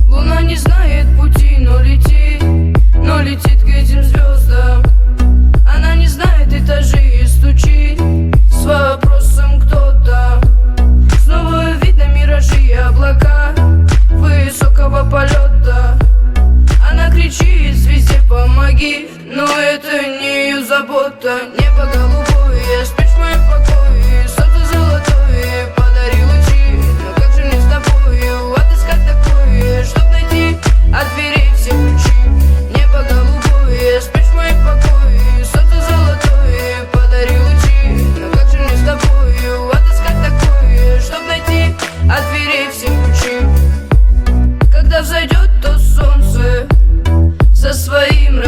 Луна не знает пути, но летит к этим звездам. Она не знает этажей и стучит с вопросом кто там. Снова видно миражи и облака высокого полета. Она кричит звезде помоги, но это не ее забота. Небо голубое, спишь в моем покое, солнце золотое подари лучи. Но как же мне с тобою отыскать такое, чтоб найти от дверей все ключи? Небо голубое, спишь в моем покое, солнце золотое подари лучи. Но как же мне с тобою отыскать такое, чтоб найти от дверей все ключи? Когда взойдет то солнце со своим